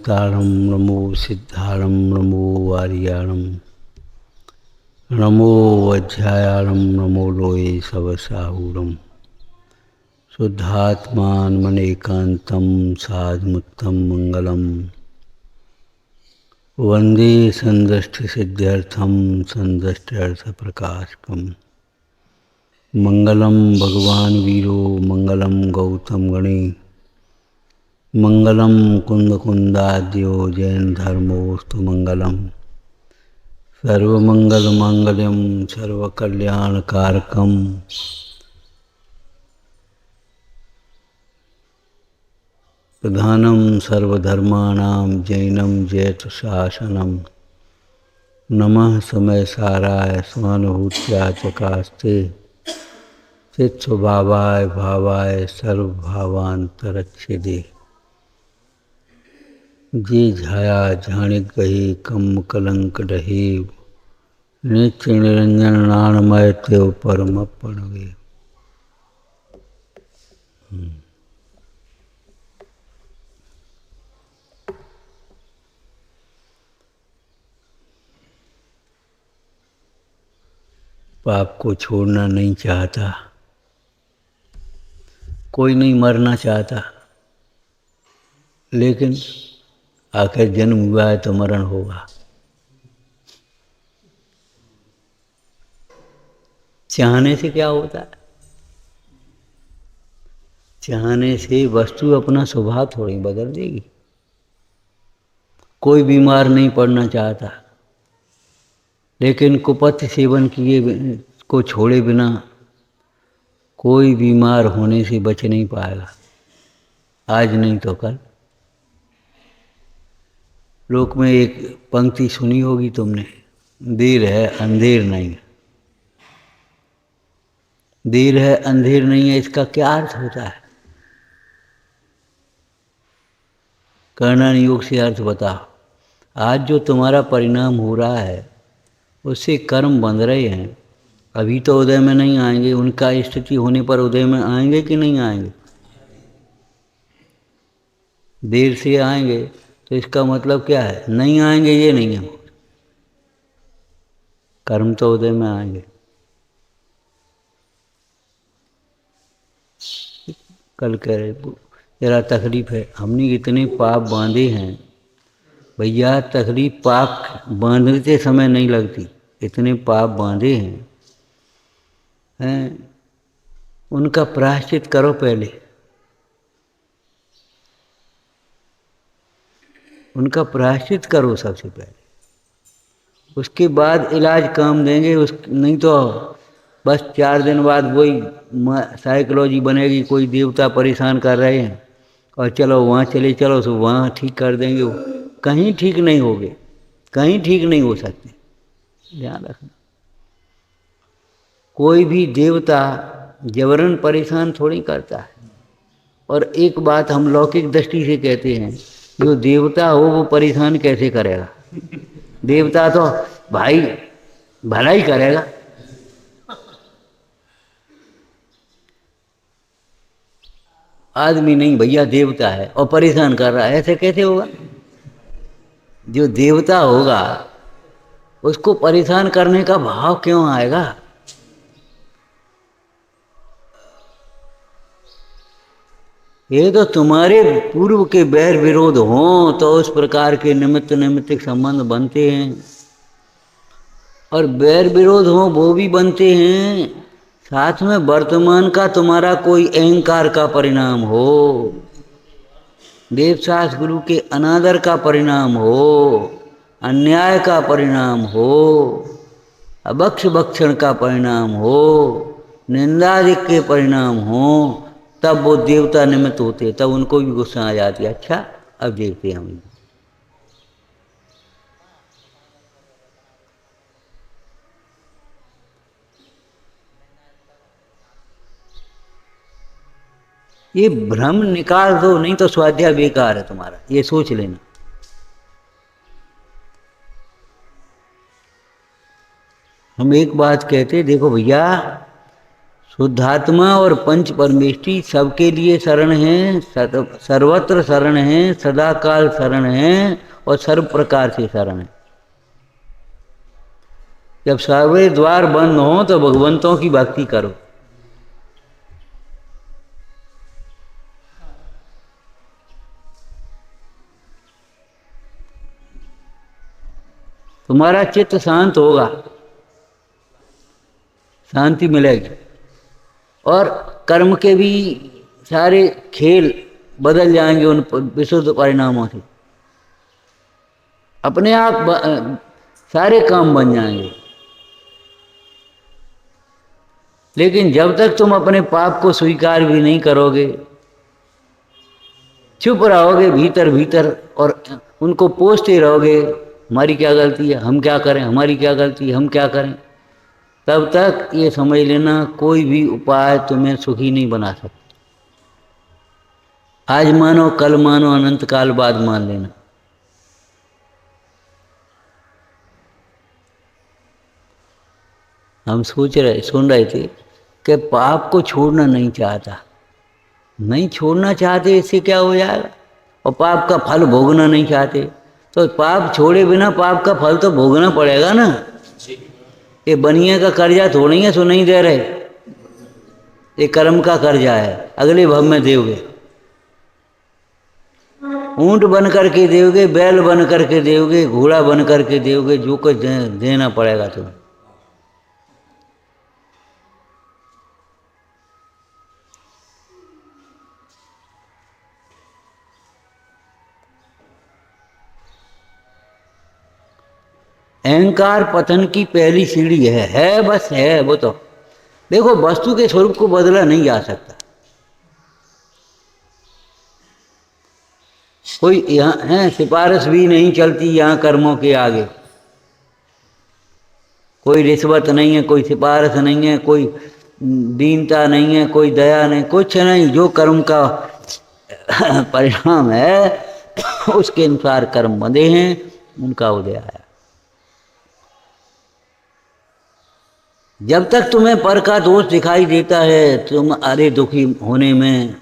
नियतारं नमो सिद्धारं नमो वारियारं नमो वज्रायारं नमो लोये सवसाहूरं शुद्धात्मानमनेकान्तं साधमुत्तम मंगलम वंदे संदृष्टिसिद्ध्यर्थं संदृष्ट्यर्थप्रकाशकम् मंगलम भगवान वीरो मंगलम गौतम गणे मंगलम कुंद कुंदाद्यो जैन धर्मोस्तु मंगलम सर्वमंगल मांगल्यम सर्वकल्याणकारकम प्रधानम सर्वधर्माणां जैनम जयतु शासनम नमः समय साराय स्वानुभूत्या चकास्ते चित्स्वभावाय भावाय सर्वभावांतरच्छेदे जी झाया झाणिक गही कम कलंक डहे नित्य निरंजन नाणमय तेव परम प्रणवे। पाप को छोड़ना नहीं चाहता, कोई नहीं मरना चाहता, लेकिन आखिर जन्म हुआ है तो मरण होगा। चाहने से क्या होता है? चाहने से वस्तु अपना स्वभाव थोड़ी बदल देगी। कोई बीमार नहीं पड़ना चाहता, लेकिन कुपथ सेवन किए को छोड़े बिना कोई बीमार होने से बच नहीं पाएगा, आज नहीं तो कल। लोक में एक पंक्ति सुनी होगी तुमने, देर है अंधेर नहीं। देर है अंधेर नहीं है, इसका क्या अर्थ होता है? कर्णन योग से अर्थ बताओ। आज जो तुम्हारा परिणाम हो रहा है उससे कर्म बंध रहे हैं, अभी तो उदय में नहीं आएंगे, उनका स्थिति होने पर उदय में आएंगे कि नहीं आएंगे? देर से आएंगे तो इसका मतलब क्या है? नहीं आएंगे ये नहीं है, कर्म तो उदय में आएंगे। कल कह रहे जरा तकलीफ है, हमने इतने पाप बांधे हैं भैया, तकलीफ पाप बांधते समय नहीं लगती, इतने पाप बांधे हैं, उनका प्रायश्चित करो पहले, उनका प्रायश्चित करो सबसे पहले, उसके बाद इलाज काम देंगे। नहीं तो बस 4 दिन बाद वही साइकोलॉजी बनेगी, कोई देवता परेशान कर रहे हैं और चलो वहाँ चले चलो तो वहाँ ठीक कर देंगे। कहीं ठीक नहीं होगे, कहीं ठीक नहीं हो सकते, ध्यान रखना। कोई भी देवता जबरन परेशान थोड़ी करता है। और एक बात हम लौकिक दृष्टि से कहते हैं, जो देवता हो वो परेशान कैसे करेगा? देवता तो भाई भला ही करेगा। आदमी नहीं भैया, देवता है और परेशान कर रहा है, ऐसे कैसे होगा? जो देवता होगा उसको परेशान करने का भाव क्यों आएगा? ये तो तुम्हारे पूर्व के बैर विरोध हों तो उस प्रकार के निमित्त नैमित्तिक संबंध बनते हैं, और बैर विरोध हो वो भी बनते हैं, साथ में वर्तमान का तुम्हारा कोई अहंकार का परिणाम हो, देवशास्त्र गुरु के अनादर का परिणाम हो, अन्याय का परिणाम हो, अभक्ष भक्षण का परिणाम हो, निंदादिक के परिणाम हो, तब वो देवता निमित्त होते, तब उनको भी गुस्सा आ जाती है। अच्छा अब देखते हैं हम, ये भ्रम निकाल दो, नहीं तो स्वाध्याय बेकार है तुम्हारा, ये सोच लेना। हम एक बात कहते, देखो भैया शुद्धात्मा और पंच परमेष्टि सबके लिए शरण है, सर्वत्र शरण है, सदा काल शरण है और सर्व प्रकार से शरण है। जब सर्वे द्वार बंद हो तो भगवंतों की भक्ति करो। तुम्हारा चित्त शांत होगा, शांति मिलेगी और कर्म के भी सारे खेल बदल जाएंगे उन विशुद्ध परिणामों से। अपने आप सारे काम बन जाएंगे। लेकिन जब तक तुम अपने पाप को स्वीकार भी नहीं करोगे, चुप रहोगे भीतर भीतर और उनको पोसते रहोगे, हमारी क्या गलती है, हम क्या करें, हमारी क्या गलती है, हम क्या करें, तब तक ये समझ लेना कोई भी उपाय तुम्हें सुखी नहीं बना सकता। आज मानो, कल मानो, अनंत काल बाद मान लेना। हम सुन रहे थे कि पाप को छोड़ना नहीं चाहता, नहीं छोड़ना चाहते, इससे क्या हो जाएगा, और पाप का फल भोगना नहीं चाहते, तो पाप छोड़े बिना पाप का फल तो भोगना पड़ेगा ना। ये बनिए का कर्जा थोड़ी है, सो नहीं दे रहे, ये कर्म का कर्जा है, अगले भव में दोगे। ऊंट बन करके दोगे, बैल बन करके दोगे, घोड़ा बन करके दोगे, जो कुछ देना पड़ेगा तुम्हें। अहंकार पतन की पहली सीढ़ी है बस है। वो तो देखो, वस्तु के स्वरूप को बदला नहीं जा सकता। कोई यहाँ है, सिफारिश भी नहीं चलती यहाँ कर्मों के आगे। कोई रिश्वत नहीं है, कोई सिफारिश नहीं है, कोई दीनता नहीं है, कोई दया नहीं, कुछ नहीं। जो कर्म का परिणाम है उसके अनुसार कर्म बंधे हैं, उनका उदय आया। जब तक तुम्हें पर का दोष दिखाई देता है तुम अरे दुखी होने में,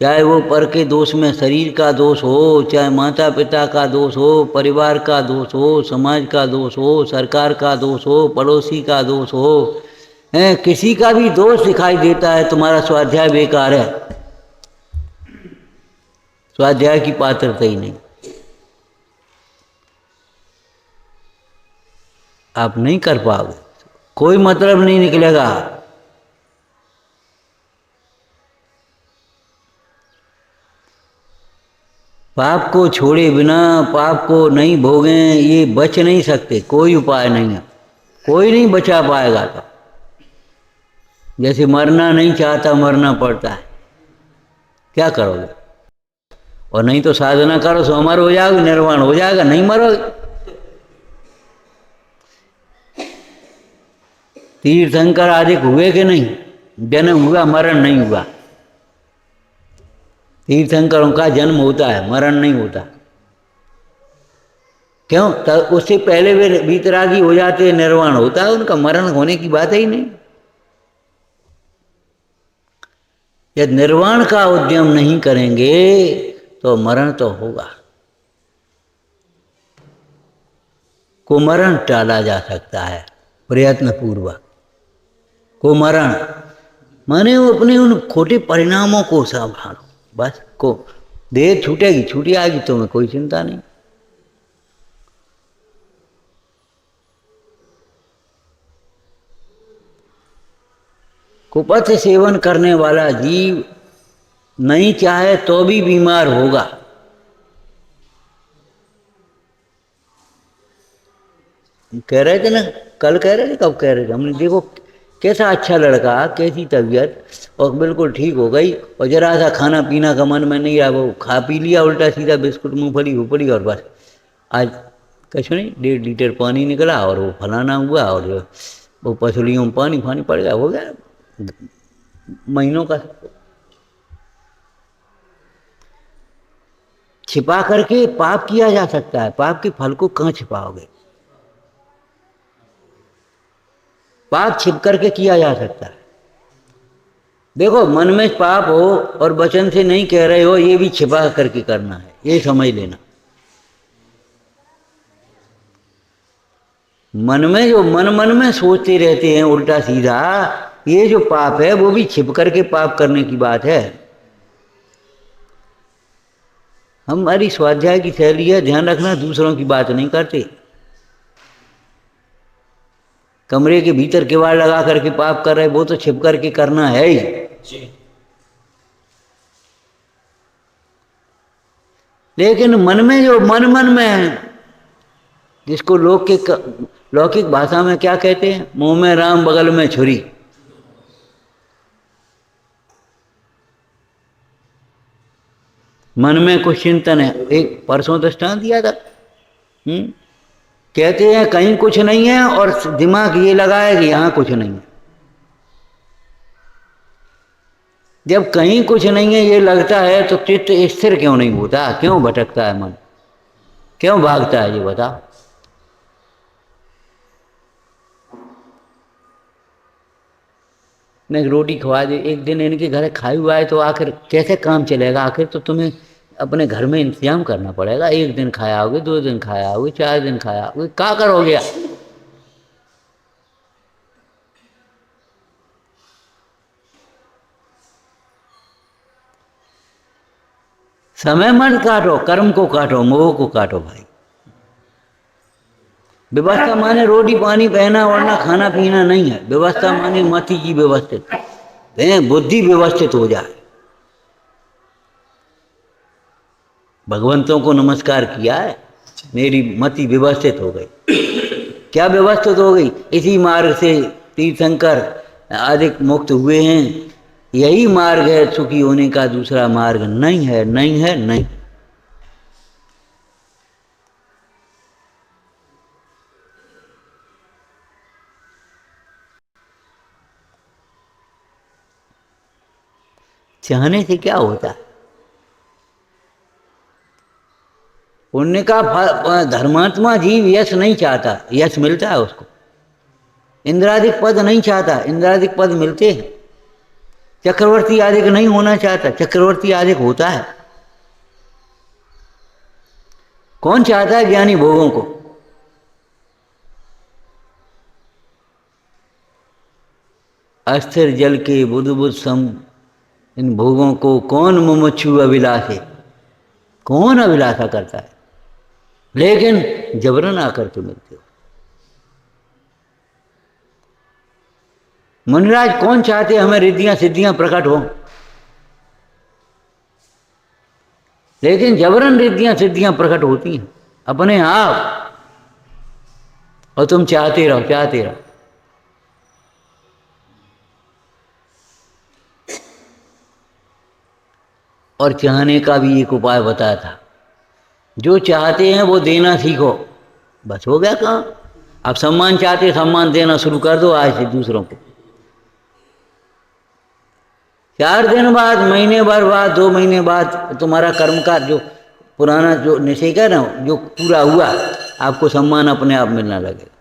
चाहे वो पर के दोष में शरीर का दोष हो, चाहे माता पिता का दोष हो, परिवार का दोष हो, समाज का दोष हो, सरकार का दोष हो, पड़ोसी का दोष हो, किसी का भी दोष दिखाई देता है, तुम्हारा स्वाध्याय बेकार है, स्वाध्याय की पात्रता ही नहीं, आप नहीं कर पाओगे, कोई मतलब नहीं निकलेगा। पाप को छोड़े बिना, पाप को नहीं भोगें, ये बच नहीं सकते, कोई उपाय नहीं है, कोई नहीं बचा पाएगा। तो जैसे मरना नहीं चाहता मरना पड़ता है, क्या करोगे, और नहीं तो साधना करो सो अमर हो जाओगे, निर्वाण हो जाएगा, नहीं मरोगे। तीर्थंकर आदि हुए कि नहीं, जन्म हुआ मरण नहीं हुआ। तीर्थंकरों का जन्म होता है, मरण नहीं होता। क्यों? तो उससे पहले वे वीतरागी हो जाते हैं, निर्वाण होता है, उनका मरण होने की बात ही नहीं। यदि निर्वाण का उद्यम नहीं करेंगे तो मरण तो होगा। कुमरण टाला जा सकता है प्रयत्न पूर्वक। कुमरण माने वो अपने उन खोटे परिणामों को संभालो, बस को देर छूटेगी, छूटी आएगी, तुम्हें कोई चिंता नहीं। कुपथ सेवन करने वाला जीव नहीं चाहे तो भी बीमार होगा। कह रहे थे ना, कल कह रहे थे, कब कह रहे थे हमने, देखो कैसा अच्छा लड़का, कैसी तबीयत, और बिल्कुल ठीक हो गई, और जरा सा खाना पीना का मन में नहीं रहा, वो खा पी लिया उल्टा सीधा, बिस्कुट मूंगफली हुपड़ी, और बस आज कुछ नहीं, 1.5 लीटर पानी निकला और वो फलाना हुआ, और वो पसलियों में पानी फानी पड़ गया, हो गया महीनों का। छिपा करके पाप किया जा सकता है, पाप के फल को कहाँ छिपाओगे। पाप छिप करके किया जा सकता है। देखो, मन में पाप हो और वचन से नहीं कह रहे हो, ये भी छिपा करके करना है, ये समझ लेना। मन में जो मन में सोचते रहते हैं उल्टा सीधा, ये जो पाप है वो भी छिप करके पाप करने की बात है। हमारी स्वाध्याय की शैली है, ध्यान रखना, दूसरों की बात नहीं करते। कमरे के भीतर किवाड़ लगा करके पाप कर रहे, वो तो छिप करके करना है ही जी। लेकिन मन में जो मन में है, जिसको लौकिक भाषा में क्या कहते हैं, मुंह में राम बगल में छुरी। मन में कुछ चिंतन है। एक परसों दृष्टांत दिया था, कहते हैं कहीं कुछ नहीं है और दिमाग ये लगा है कि यहां कुछ नहीं है। जब कहीं कुछ नहीं है ये लगता है तो चित्त स्थिर क्यों नहीं होता, क्यों भटकता है मन, क्यों भागता है, ये बता। मैं रोटी खवा दे, एक दिन इनके घर खाई हुआ है तो आखिर कैसे काम चलेगा। आखिर तो तुम्हें अपने घर में इंतजाम करना पड़ेगा। एक दिन खाया होगे, 2 दिन खाया होगे, 4 दिन खाया होगे, क्या करोगे। समय मत काटो, कर्म को काटो, मोह को काटो भाई। व्यवस्था माने रोटी पानी पहना ओढ़ना खाना पीना नहीं है। व्यवस्था माने मति की व्यवस्थित, बुद्धि व्यवस्थित हो जाए। भगवंतों को नमस्कार किया है, मेरी मति व्यवस्थित हो गई। क्या व्यवस्थित हो गई, इसी मार्ग से तीर्थंकर आदि मुक्त हुए हैं। यही मार्ग है सुखी होने का, दूसरा मार्ग नहीं है, नहीं है, नहीं। चाहने से क्या होता है। पुण्य का धर्मात्मा जीव यश नहीं चाहता, यश मिलता है उसको। इंद्रादिक पद नहीं चाहता, इंद्रादिक पद मिलते हैं। चक्रवर्ती आदिक नहीं होना चाहता, चक्रवर्ती आदिक होता है। कौन चाहता है ज्ञानी भोगों को। अस्थिर जल के बुद्ध सम इन भोगों को कौन मुमुक्षु अभिलाषे, कौन अभिलाषा करता है। लेकिन जबरन आकर के मिलते हो। मुनिराज कौन चाहते हमें रिद्धियां सिद्धियां प्रकट हो, लेकिन जबरन रिद्धियां सिद्धियां प्रकट होती हैं अपने आप, और तुम चाहते रहो, चाहते रहो। और चाहने का भी एक उपाय बताया था, जो चाहते हैं वो देना सीखो, बस हो गया काम। अब सम्मान चाहते, सम्मान देना शुरू कर दो आज से दूसरों को। 4 दिन बाद, महीने भर बाद, 2 महीने बाद तुम्हारा कर्म का जो पुराना जो निश्चय का ना, जो पूरा हुआ, आपको सम्मान अपने आप मिलना लगेगा।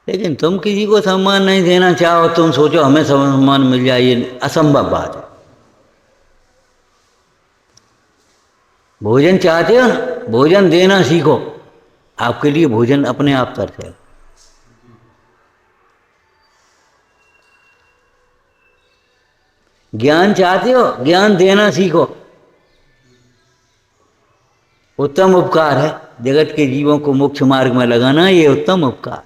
लेकिन तुम किसी को सम्मान नहीं देना चाहो, तुम सोचो हमें सम्मान मिल जाए, ये असंभव बात है। भोजन चाहते हो ना, भोजन देना सीखो, आपके लिए भोजन अपने आप तरसेगा। ज्ञान चाहते हो, ज्ञान देना सीखो, उत्तम उपकार है। जगत के जीवों को मोक्ष मार्ग में लगाना, ये उत्तम उपकार।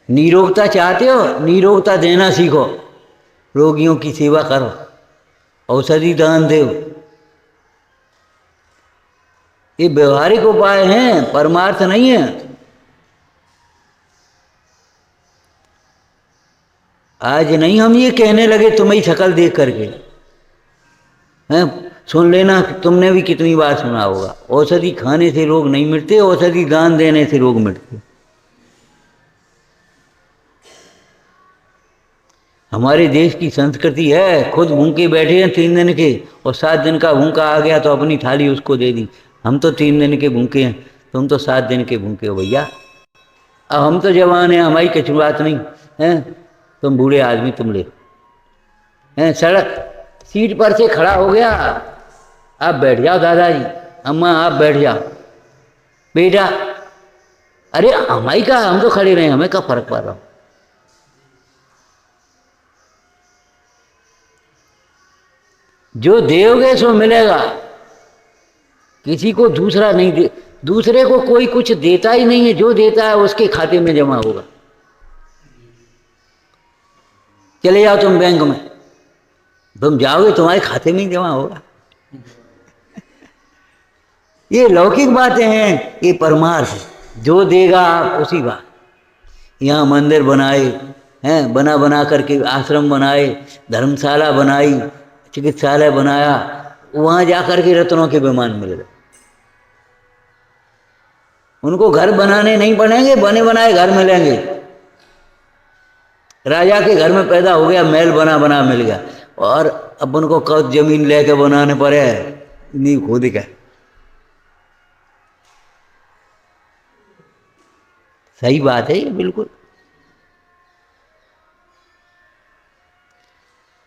निरोगता चाहते हो, निरोगता देना सीखो, रोगियों की सेवा करो, औषधि दान दो। ये व्यवहारिक उपाय हैं, परमार्थ नहीं है। आज नहीं हम ये कहने लगे तुम्हारी शक्ल देख करके, हैं, सुन लेना, तुमने भी कितनी बार सुना होगा, औषधि खाने से रोग नहीं मिटते, औषधि दान देने से रोग मिटते। हमारे देश की संस्कृति है, खुद भूखे बैठे हैं 3 दिन के, और 7 दिन का भूखा आ गया तो अपनी थाली उसको दे दी। हम तो 3 दिन के भूखे हैं, तुम तो 7 दिन के भूखे हो भैया। अब हम तो जवान हैं, हमारी कुछ बात नहीं है, तुम बूढ़े आदमी तुम ले हैं। सड़क सीट पर से खड़ा हो गया, आप बैठ जाओ दादाजी, अम्मा आप बैठ जाओ, बेटा अरे हमारी का हम तो खड़े रहे, हमें क्या फर्क पड़ रहा। जो दोगे सो मिलेगा, किसी को दूसरा नहीं दे, दूसरे को कोई कुछ देता ही नहीं है, जो देता है उसके खाते में जमा होगा। चले जाओ तुम बैंक में, तुम जाओगे तुम्हारे खाते में ही जमा होगा। ये लौकिक बातें हैं, ये परमार्थ, जो देगा आप उसी बात। यहाँ मंदिर बनाए हैं, बना बना करके आश्रम बनाए, धर्मशाला बनाई, चिकित्सालय बनाया, वहाँ जाकर के रत्नों के विमान मिल गए। उनको घर बनाने नहीं पड़ेंगे, बने बनाए घर मिलेंगे। राजा के घर में पैदा हो गया, महल बना बना मिल गया, और अब उनको कब जमीन लेके बनाने पड़े, नींव खोद के। सही बात है ये बिल्कुल।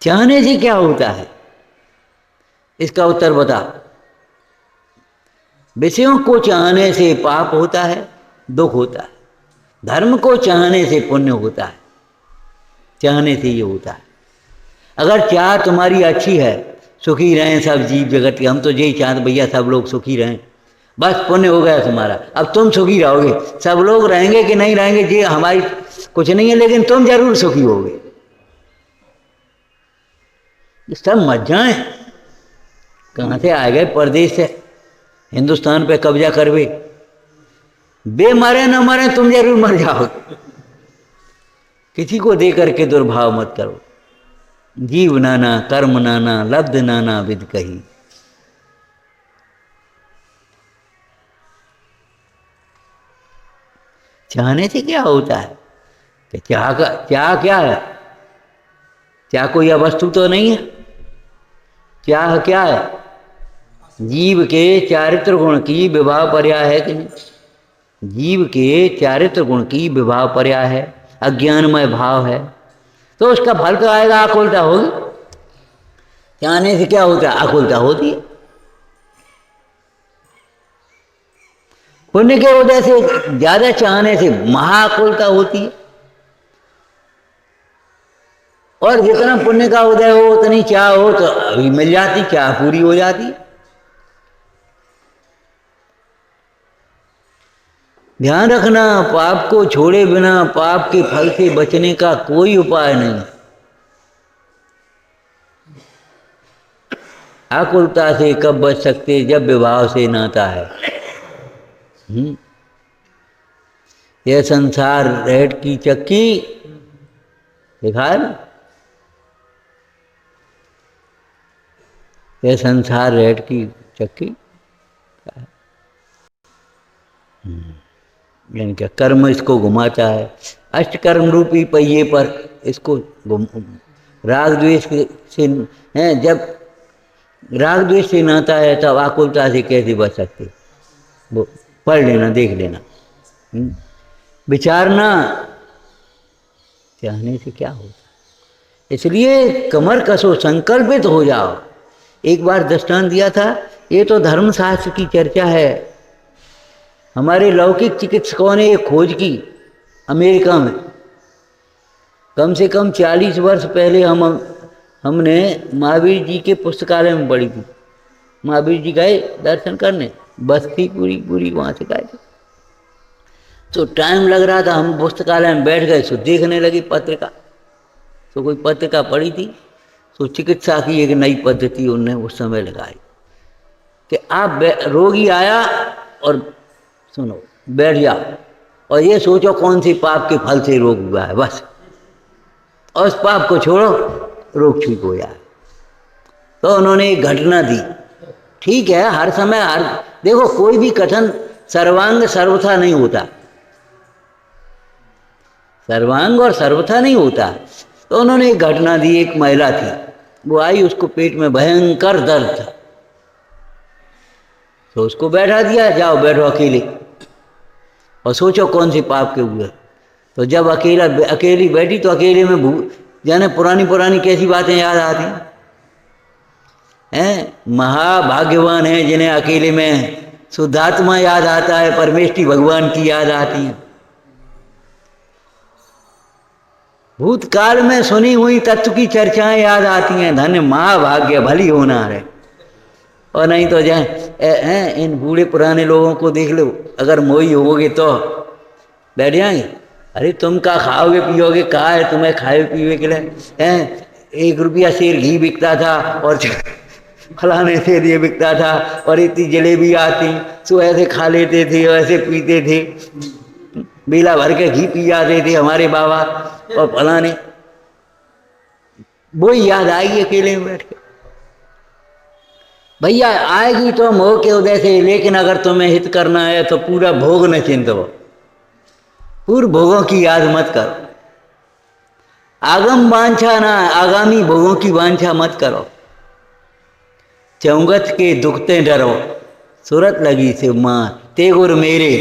चाहने से क्या होता है, इसका उत्तर बता। विषयों को चाहने से पाप होता है, दुख होता है। धर्म को चाहने से पुण्य होता है, चाहने से ये होता है। अगर चाह तुम्हारी अच्छी है, सुखी रहें सब जीव जगत के, हम तो यही चाहते भैया सब लोग सुखी रहें, बस पुण्य हो गया तुम्हारा। अब तुम सुखी रहोगे, सब लोग रहेंगे कि नहीं रहेंगे ये हमारी कुछ नहीं है, लेकिन तुम जरूर सुखी होगे। सब मत जाए, कहाँ से आ गए परदेश से, हिंदुस्तान पे कब्जा करवे, बे मरे न मरे तुम जरूर मर जाओगे। किसी को दे करके दुर्भाव मत करो। जीव नाना कर्म नाना लब्ध नाना विद कही। चाहने से क्या होता है कि चाह क्या है, चाह कोई वस्तु तो नहीं है। चाह क्या है, जीव के चारित्र गुण की विभाव पर्याय है कि नहीं। जीव के चारित्र गुण की विभाव पर्याय है, अज्ञानमय भाव है, तो उसका फल तो आएगा, आकुलता होगी। चाहने से क्या होता है, आकुलता होती है। पुण्य के उदय से ज्यादा चाहने से महाकुलता होती है, और जितना पुण्य का उदय हो उतनी चाह हो तो अभी मिल जाती, चाह पूरी हो जाती। ध्यान रखना, पाप को छोड़े बिना पाप के फल से बचने का कोई उपाय नहीं। आकुलता से कब बच सकते, जब विभाव से नाता है। यह संसार रेत की चक्की, देखा है ना, यह संसार रेत की चक्की, यानी क्या कर्म इसको घुमाता है। अष्टकर्म रूपी पहिए पर इसको राग द्वेष से है, जब राग द्वेष से नाता है तब आकुलता से कैसे बच सकते। वो पढ़ लेना, देख लेना, विचारना, चाहने से क्या होता। इसलिए कमर कसो, संकल्पित हो जाओ। एक बार दृष्टांत दिया था, ये तो धर्मशास्त्र की चर्चा है। हमारे लौकिक चिकित्सकों ने एक खोज की अमेरिका में, कम से कम 40 वर्ष पहले हमने महावीर जी के पुस्तकालय में पढ़ी थी। महावीर जी गए दर्शन करने, बस थी पूरी वहाँ से गए थे, तो टाइम लग रहा था, हम पुस्तकालय में बैठ गए, सो देखने लगी पत्रिका। तो कोई पत्रिका पढ़ी थी, तो चिकित्सा की एक नई पद्धति उन्होंने उस समय लगाई कि आप रोगी आया और सुनो बैठ जाओ और ये सोचो कौन सी पाप के फल से रोग हुआ है, बस, और उस पाप को छोड़ो, रोग ठीक हो जाए। तो उन्होंने एक घटना दी। ठीक है, हर समय देखो कोई भी कथन सर्वांग सर्वथा नहीं होता, सर्वांग और सर्वथा नहीं होता। तो उन्होंने एक घटना दी, एक महिला थी, वो आई, उसको पेट में भयंकर दर्द था, तो उसको बैठा दिया, जाओ बैठो अकेले। और सोचो कौन से पाप के हुए। तो जब अकेली बैठी तो अकेले में जाने पुरानी पुरानी कैसी बातें याद आती हैं। महाभाग्यवान हैं जिन्हें अकेले में शुद्धात्मा याद आता है, परमेष्टि भगवान की याद आती है। भूतकाल में सुनी हुई तत्व की चर्चाएं याद आती हैं। धन्य महाभाग्य, भली होना है। और नहीं तो जाए इन बूढ़े पुराने लोगों को देख लो, अगर मोही होगे तो बैठ जाएंगे। अरे तुम क्या खाओगे पियोगे, कहा है तुम्हें खाए पिए के लिए? 1 रुपया शेर घी बिकता था और फलाने से ये बिकता था और इतनी जलेबी आती, तो ऐसे खा लेते थे, ऐसे पीते थे, बेला भर के घी पी जाते थे हमारे बाबा और फलाने। वो याद आएगी अकेले में बैठ के। भैया आएगी तो मोह के उदय से, लेकिन अगर तुम्हें हित करना है तो पूरा भोग न चिंतो, पूर्व भोगों की याद मत करो। आगम वांछा ना, आगामी भोगों की वांछा मत करो। चौंगत के दुखते डरो, सूरत लगी से मां ते गुरु मेरे।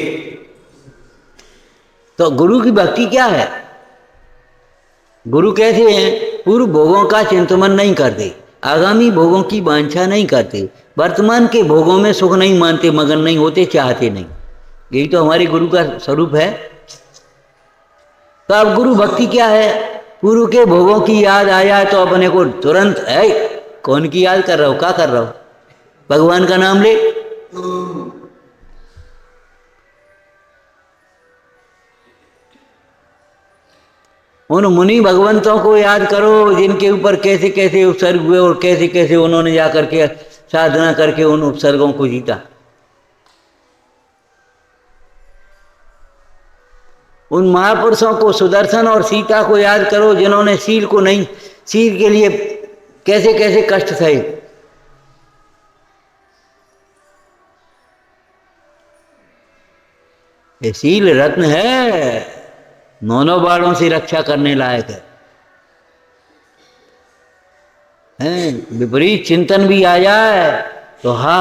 तो गुरु की भक्ति क्या है? गुरु कैसे हैं? पूर्व भोगों का चिंतन नहीं करते, आगामी भोगों की वांछा नहीं करते, वर्तमान के भोगों में सुख नहीं मानते, मगन नहीं होते, चाहते नहीं। यही तो हमारे गुरु का स्वरूप है। तो अब गुरु भक्ति क्या है? पूर्व के भोगों की याद आ जाए तो अपने को तुरंत है, कौन की याद कर रहा हो, क्या कर रहा हो, भगवान का नाम ले। उन मुनि भगवंतों को याद करो जिनके ऊपर कैसे कैसे उपसर्ग हुए और कैसे कैसे उन्होंने जाकर के साधना करके उन उपसर्गों को जीता। उन महापुरुषों को, सुदर्शन और सीता को याद करो जिन्होंने शील को नहीं, शील के लिए कैसे कैसे कष्ट सहे। ये शील रत्न है, नौनों बाणों से रक्षा करने लायक है। विपरीत चिंतन भी आ जाए तो हा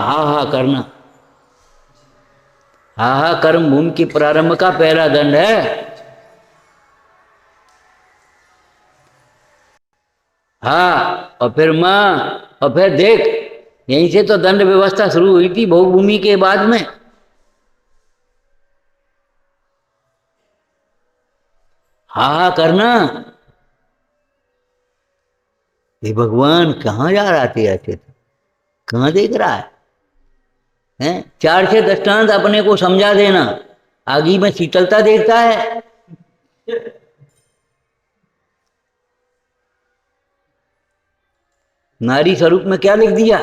हा करना। हा कर्म भूमि के प्रारंभ का पहला दंड है। हाँ, और फिर मां, और फिर देख, यहीं से तो दंड व्यवस्था शुरू हुई थी भोग भूमि के बाद में। हा करना। ये भगवान कहाँ जा रहा थे ऐसे? कहाँ देख रहा है? हैं? 4 से दृष्टांत अपने को समझा देना, आगे में शीतलता देखता है। नारी स्वरूप में क्या लिख दिया?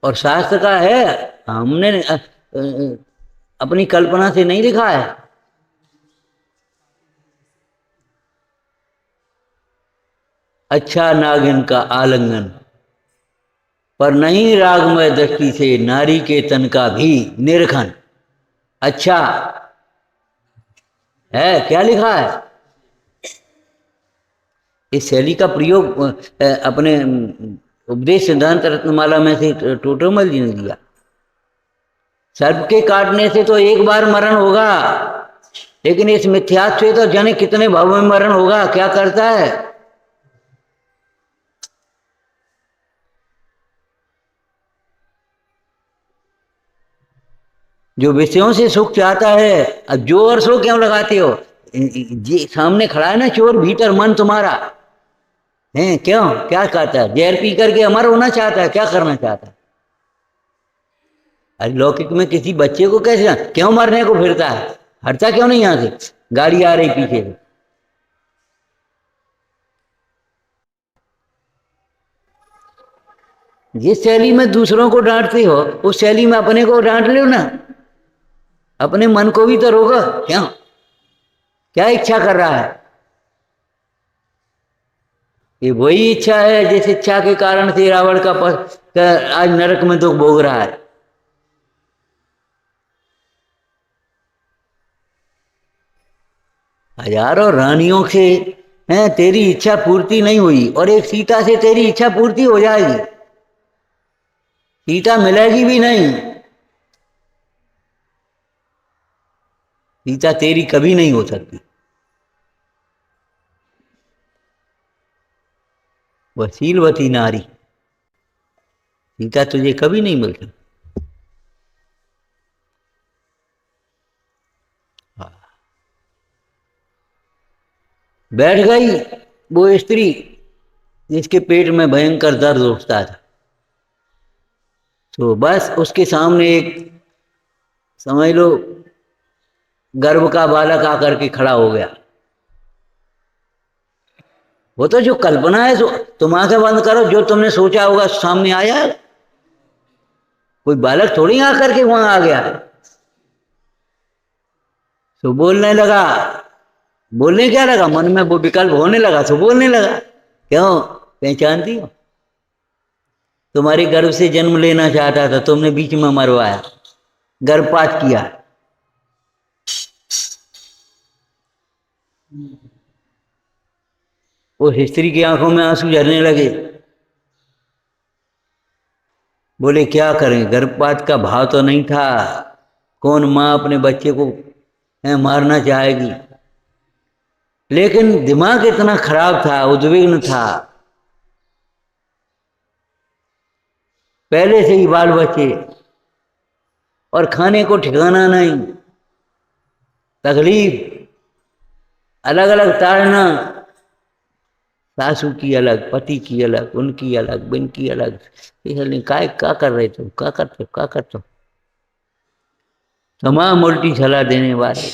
और शास्त्र का है, हमने अपनी कल्पना से नहीं लिखा है। अच्छा नागिन का आलिंगन, पर नहीं रागमय दृष्टि से नारी के तन का भी निरीक्षण। अच्छा है, क्या लिखा है? इस शैली का प्रयोग अपने उपदेश सिद्धांत रत्नमाला में से टोटोमल जी ने दिया। सर्प के काटने से तो एक बार मरण होगा, लेकिन इस मिथ्यात्व से तो जाने कितने भावों में मरण होगा। क्या करता है? जो विषयों से सुख चाहता है, अब जोर सो क्यों लगाते हो? जी सामने खड़ा है ना चोर, भीतर मन तुम्हारा है, क्यों क्या कहता है? जहर पी करके अमर होना चाहता है, क्या करना चाहता है? अरे लौकिक में किसी बच्चे को कैसे, क्यों मरने को फिरता है? हटता क्यों नहीं यहां से? गाड़ी आ रही पीछे से। जिस शैली में दूसरों को डांटते हो, उस शैली में अपने को डांट लो ना। अपने मन को भी तो रोको। क्यों, क्या इच्छा कर रहा है? ये वही इच्छा है जिस इच्छा के कारण से रावण का आज नरक में दुख भोग रहा है। हजारों रानियों से हैं तेरी इच्छा पूर्ति नहीं हुई, और एक सीता से तेरी इच्छा पूर्ति हो जाएगी। सीता मिलेगी भी नहीं। सीता तेरी कभी नहीं हो सकती, वह शीलवती नारी, सीता तुझे कभी नहीं मिल सकती। बैठ गई वो स्त्री जिसके पेट में भयंकर दर्द उठता था, तो बस उसके सामने एक, समझ लो, गर्भ का बालक आकर के खड़ा हो गया। वो तो जो कल्पना है, जो तुम आंखें बंद करो, जो तुमने सोचा होगा सामने आया है। कोई बालक थोड़ी आकर के वहां आ गया। तो बोलने लगा, बोलने क्या लगा, मन में वो विकल्प होने लगा, तो बोलने लगा, क्यों पहचानती हो, तुम्हारे गर्भ से जन्म लेना चाहता था, तुमने बीच में मरवाया, गर्भपात किया। वो स्त्री की आंखों में आंसू झरने लगे। बोले क्या करें, गर्भपात का भाव तो नहीं था, कौन माँ अपने बच्चे को मारना चाहेगी, लेकिन दिमाग इतना खराब था, उद्विग्न था, पहले से ही बाल बच्चे, और खाने को ठिकाना नहीं, तकलीफ, अलग अलग ताड़ना, सासू की अलग, पति की अलग, उनकी अलग, बिन की अलग। क्या कर रहे तुम, क्या करते हो, तमाम उल्टी सलाह देने वाले।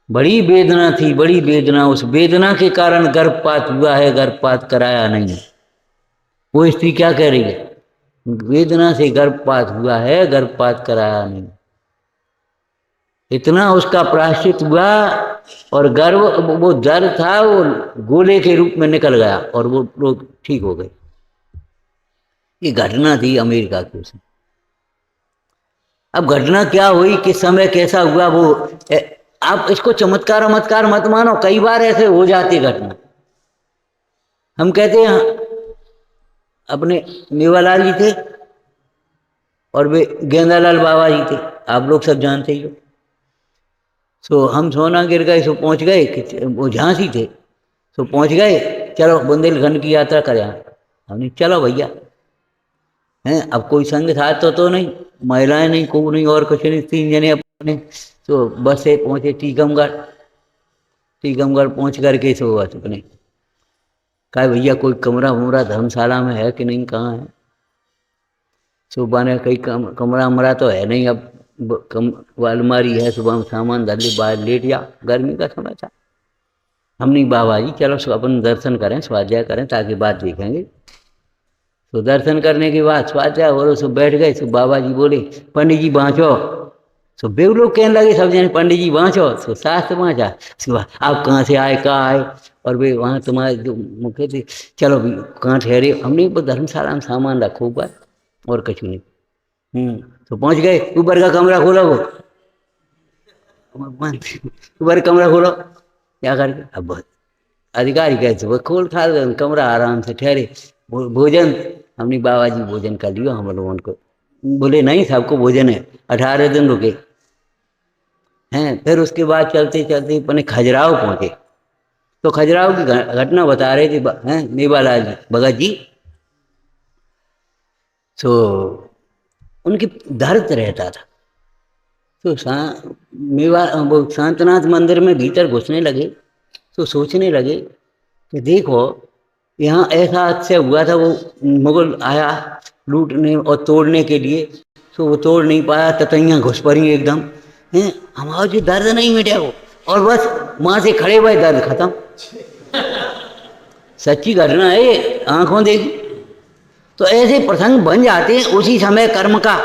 बड़ी वेदना थी, बड़ी वेदना, उस वेदना के कारण गर्भपात हुआ है, गर्भपात कराया नहीं। वो स्त्री क्या कह रही है, वेदना से गर्भपात हुआ है, गर्भपात कराया नहीं। इतना उसका प्रायश्चित हुआ, और गर्भ, वो दर्द था वो गोले के रूप में निकल गया, और वो लोग ठीक हो गए। ये घटना थी अमेरिका की उसमें। अब घटना क्या हुई, किस समय कैसा हुआ, वो आप इसको चमत्कार मत्कार मत मानो, कई बार ऐसे हो जाती घटना। हम कहते हैं, अपने मेवालाल जी थे और वे गेंदालाल बाबा जी थे, आप लोग सब जानते ही हो। सो हम सोना गिर गए, सो पहुंच गए, वो झांसी थे, सो पहुंच गए, चलो बुंदेलखंड की यात्रा करें। हमने चलो भैया, हैं, अब कोई संग साथ तो नहीं, महिलाएं नहीं, को नहीं, और कुछ नहीं, 3 जने अपने। तो बस से पहुंचे टीकमगढ़, टीकमगढ़ पहुंच करके सो बस अपने कहा, भैया कोई कमरा वमरा धर्मशाला में है कि नहीं, कहाँ है। सुबह ने कहीं कमरा वमरा तो है नहीं, अब अलमारी है, सुबह में सामान धर ली, बाहर लेट जा, गर्मी का समय था। हम नहीं, बाबा जी चलो अपन दर्शन करें, स्वाध्याय करें, ताकि बात देखेंगे। तो दर्शन करने के बाद स्वाध्याय और सो बैठ गए। सो बाबा जी बोले, पंडित जी बाँचो। सो बेव लोग कहने लगे, सब जने, पंडित जी बाँचो। सो शास्त्र बाँचा। आप कहाँ से आए, कहाँ आए, और वे वहाँ तुम्हारे जो मुख्य थे, चलो भी कहाँ ठहरे। हमने धर्मशाला में सामान रखो ऊपर, और कुछ नहीं। तो पहुँच गए, ऊपर का कमरा खोलो, वो ऊपर कमरा खोलो, क्या करके, अब अधिकारी कहते वो खोल खा कमरा, आराम से ठहरे। भोजन, हमने बाबा जी भोजन कर लियो हम लोगों को। बोले नहीं, सबको भोजन है, 18 दिन रुके हैं। फिर उसके बाद चलते चलते अपने खजुराहो पहुंचे। तो खजुराहो की घटना बता रहे थे, हैं, मेवालाल जी, भगत जी। तो उनकी दर्द रहता था। तो वो शांतनाथ मंदिर में भीतर घुसने लगे, तो सोचने लगे कि देखो, यहाँ ऐसा हादसा हुआ था, वो मुगल आया लूटने और तोड़ने के लिए, तो वो तोड़ नहीं पाया, ततैयाँ घुस पड़ी एकदम, हैं, हमारा जो दर्द नहीं मिटा वो, और बस वहाँ से खड़े हुए दर्द खत्म। सच्ची घटना है ये, आंखों देखी। तो ऐसे प्रसंग बन जाते हैं। उसी समय कर्म का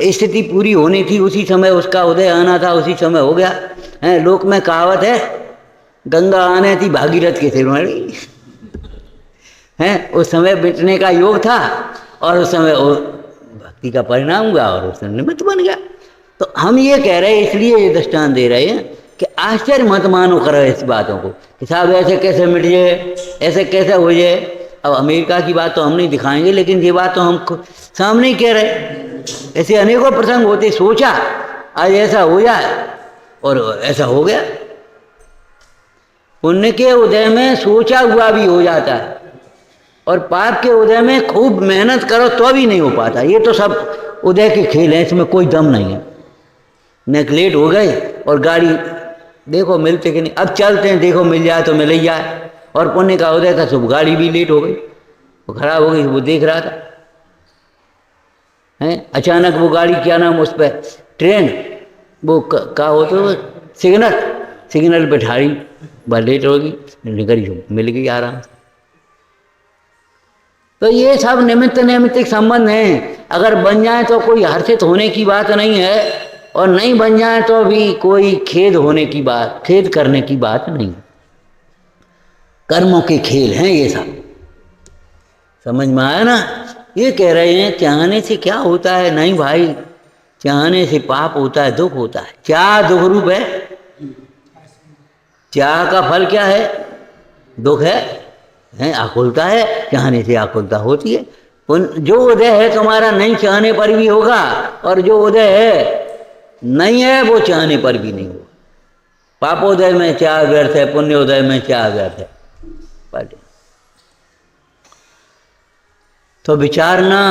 स्थिति पूरी होनी थी, उसी समय उसका उदय आना था, उसी समय हो गया है। लोक में कहावत है, गंगा आने थी भागीरथ के सिर में, हैं, उस समय बिटने का योग था, और उस समय वो भक्ति का परिणाम हुआ, और उस समय निमित्त बन गया। तो हम ये कह रहे हैं, इसलिए ये दृष्टांत दे रहे हैं कि आश्चर्य मत मानो करो इस बातों को, कि साहब ऐसे कैसे मिट जाए, ऐसे कैसे हो जाए। अब अमेरिका की बात तो हम नहीं दिखाएंगे, लेकिन ये बात तो हम सामने ही कह रहे हैं। ऐसे अनेकों प्रसंग होते, सोचा आज ऐसा हो जाए, और ऐसा हो गया। पुण्य के उदय में सोचा हुआ भी हो जाता है, और पाप के उदय में खूब मेहनत करो तो भी नहीं हो पाता। ये तो सब उदय के खेल हैं, इसमें कोई दम नहीं है। नेगलेक्ट हो गए और गाड़ी देखो मिलते कि नहीं, अब चलते हैं देखो मिल जाए तो मिल ही जाए। और पुण्य का उदय था सुबह गाड़ी भी लेट हो गई, वो खराब हो गई, वो देख रहा था हैं। अचानक वो गाड़ी क्या नाम उस पर ट्रेन वो का हो तो सिग्नल पे ठाड़ी, बस लेट होगी, निकल मिल गई आराम से। तो ये सब निमित्त नैमित्तिक संबंध हैं। अगर बन जाए तो कोई हर्षित होने की बात नहीं है, और नहीं बन जाए तो भी कोई खेद होने की बात, खेद करने की बात नहीं। कर्मों के खेल हैं ये सब, समझ में आया ना। ये कह रहे हैं चाहने से क्या होता है, नहीं भाई, चाहने से पाप होता है, दुख होता है। चाह दुख रूप है, चाह का फल क्या है, दुख है, आकुलता है, चाहने से आकुलता होती है। जो उदय है तुम्हारा नहीं चाहने पर भी होगा, और जो उदय है नहीं है वो चाहने पर भी नहीं होगा। पापोदय में चाह व्यर्थ है, पुण्योदय में चाह व्यर्थ है। तो विचारना,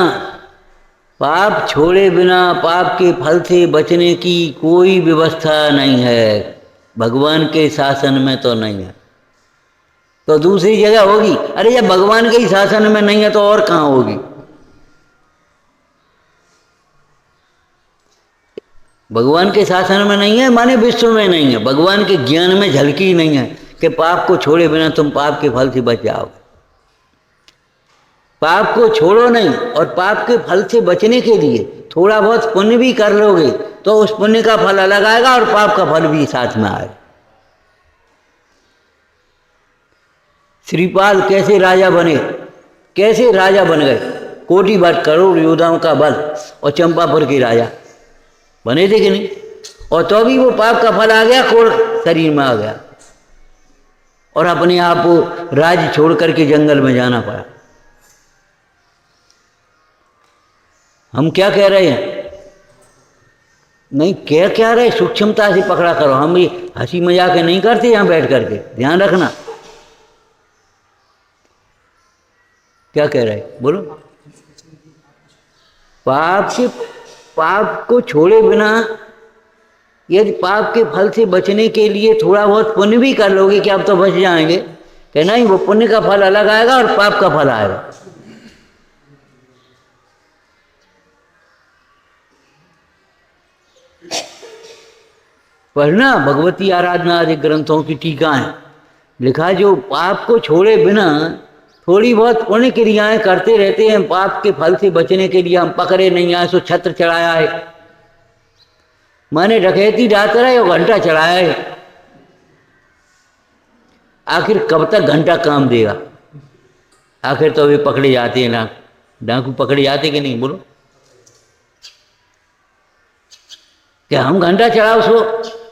पाप छोड़े बिना पाप के फल से बचने की कोई व्यवस्था नहीं है, भगवान के शासन में तो नहीं है। तो दूसरी जगह होगी। अरे जब भगवान के ही शासन में नहीं है तो और कहाँ होगी। भगवान के शासन में नहीं है माने विश्व में नहीं है, भगवान के ज्ञान में झलकी नहीं है कि पाप को छोड़े बिना तुम पाप के फल से बच जाओगे। पाप को छोड़ो नहीं, और पाप के फल से बचने के लिए थोड़ा बहुत पुण्य भी कर लोगे तो उस पुण्य का फल अलग आएगा और पाप का फल भी साथ में आएगा। श्रीपाल कैसे राजा बने, कैसे राजा बन गए, कोटि भर करोड़ योद्धाओं का बल, और चंपापुर के राजा बने थे कि नहीं। और तो भी वो पाप का फल आ गया, कोड़ शरीर में आ गया, और अपने आप वो राज्य छोड़ करके जंगल में जाना पड़ा। हम क्या कह रहे हैं, नहीं क्या रहे, सूक्ष्मता से पकड़ा करो। हम भी हंसी मजाक नहीं करते यहाँ बैठ करके, ध्यान रखना। क्या कह रहे बोलो। पाप को छोड़े बिना यदि पाप के फल से बचने के लिए थोड़ा बहुत पुण्य भी कर लोगे कि आप तो बच जाएंगे, कि नहीं, वो पुण्य का फल अलग आएगा और पाप का फल आएगा। पढ़ना भगवती आराधना आदि ग्रंथों की टीकाएं, लिखा जो पाप को छोड़े बिना थोड़ी बहुत पुण्य क्रियाएं करते रहते हैं, पाप के फल से बचने के लिए हम पकड़े नहीं आए सो छत्र चढ़ाया है, माने डकैती डात रहे और घंटा चढ़ाया है। आखिर कब तक घंटा काम देगा, आखिर तो वे पकड़े जाते हैं ना, डाकू पकड़े जाते कि नहीं बोलो। क्या हम घंटा चढ़ाओ सो,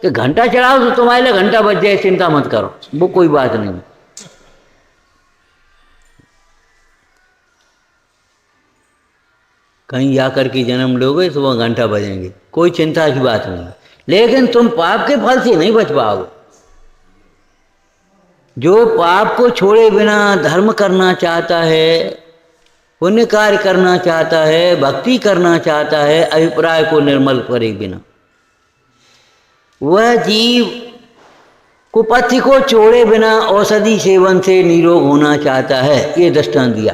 कि घंटा चढ़ाओ तो तुम्हारे लिए घंटा बच जाए, चिंता मत करो, वो कोई बात नहीं। कहीं जाकर के जन्म लोगे तो वह घंटा बजेंगे, कोई चिंता की बात नहीं। लेकिन तुम पाप के फल से नहीं बच पाओगे। जो पाप को छोड़े बिना धर्म करना चाहता है, पुण्य कार्य करना चाहता है, भक्ति करना चाहता है, अभिप्राय को निर्मल करे बिना, वह जीव कुपथ्य को छोड़े बिना औषधि सेवन से निरोग होना चाहता है। ये दृष्टांत दिया।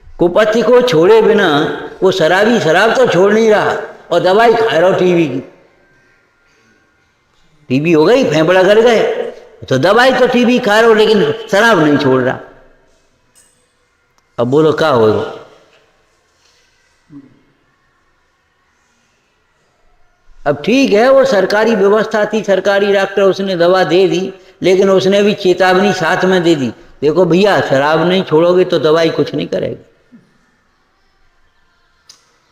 कुपथ्य को छोड़े बिना, वो शराबी शराब तो छोड़ नहीं रहा और दवाई खा रहा हो टीबी की, टीबी हो गई, फेफड़ा गल गए, तो दवाई तो टीबी खा रहा हो लेकिन शराब नहीं छोड़ रहा। अब बोलो क्या होगा। अब ठीक है, वो सरकारी व्यवस्था थी, सरकारी डॉक्टर उसने दवा दे दी, लेकिन उसने भी चेतावनी साथ में दे दी, देखो भैया शराब नहीं छोड़ोगे तो दवाई कुछ नहीं करेगी।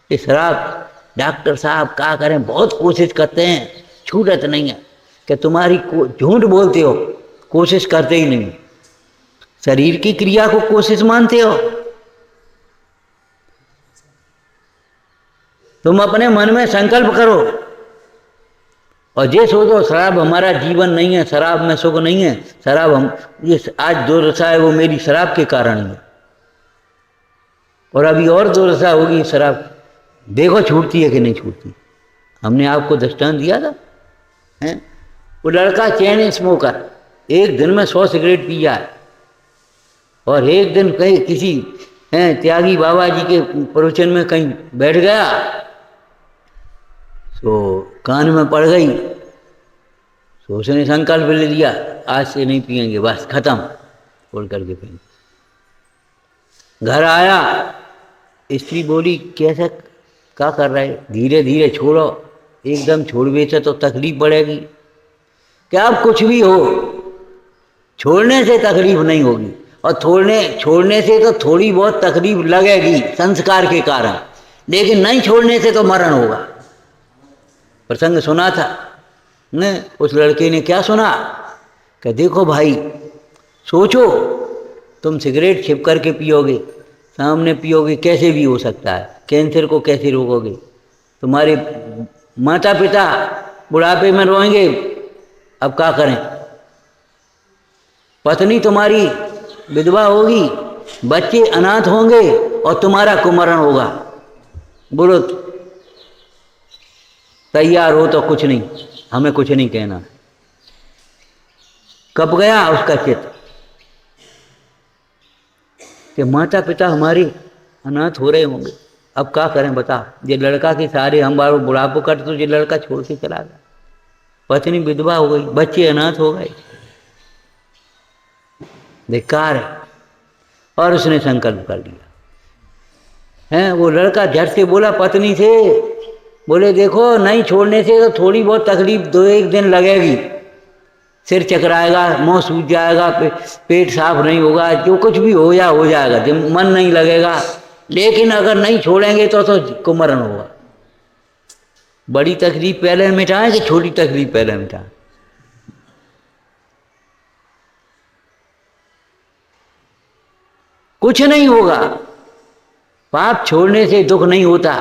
ये शराब डॉक्टर साहब क्या करें, बहुत कोशिश करते हैं, छूटत नहीं है कि तुम्हारी झूठ बोलते हो, कोशिश करते ही नहीं, शरीर की क्रिया को कोशिश मानते हो। तुम अपने मन में संकल्प करो और ये सोचो शराब हमारा जीवन नहीं है, शराब में सुख नहीं है, शराब हम ये आज दुर्दशा है वो मेरी शराब के कारण है, और अभी और दुर्दशा होगी शराब। देखो छूटती है कि नहीं छूटती। हमने आपको दृष्टांत दिया था, हैं? वो लड़का चैन स्मोकर एक दिन में 100 सिगरेट पी जाए, और एक दिन कहीं किसी हैं त्यागी बाबा जी के प्रवचन में कहीं बैठ गया, तो कान में पड़ गई, तो उसने संकल्प ले लिया आज से नहीं पिएंगे, बस खत्म, छोड़ करके पिएंगे। घर आया, स्त्री बोली कैसे क्या कर रहे, धीरे धीरे छोड़ो, एकदम छोड़ बेचे तो तकलीफ बढ़ेगी। क्या आप कुछ भी हो, छोड़ने से तकलीफ नहीं होगी, और छोड़ने से तो थोड़ी बहुत तकलीफ लगेगी संस्कार के कारण, लेकिन नहीं छोड़ने से तो मरण होगा। प्रसंग सुना था ने, उस लड़के ने क्या सुना कि देखो भाई सोचो, तुम सिगरेट छिप करके पियोगे, सामने पियोगे, कैसे भी हो सकता है, कैंसर को कैसे रोकोगे, तुम्हारे माता पिता बुढ़ापे में रोएंगे, अब क्या करें, पत्नी तुम्हारी विधवा होगी, बच्चे अनाथ होंगे, और तुम्हारा कुमरण होगा। बोलो तैयार हो तो कुछ नहीं, हमें कुछ नहीं कहना। कब गया उसका चित्त कि माता पिता हमारे अनाथ हो रहे होंगे, अब क्या करें बता। ये लड़का के सारे हम बार बुढ़ापो कर, तो ये लड़का छोड़ के चला गया, पत्नी विधवा हो गई, बच्चे अनाथ हो गए, धिक्कार है। और उसने संकल्प कर लिया है। वो लड़का झट से बोला पत्नी से, बोले देखो नहीं छोड़ने से तो थोड़ी बहुत तकलीफ 2-1 दिन लगेगी, सिर चकराएगा, मुंह सूज जाएगा, पेट साफ नहीं होगा, जो कुछ भी हो जाएगा, जब मन नहीं लगेगा, लेकिन अगर नहीं छोड़ेंगे तो कुमरण होगा। बड़ी तकलीफ पहले मिटाएं कि छोटी तकलीफ पहले मिटाएं? कुछ नहीं होगा। पाप छोड़ने से दुख नहीं होता,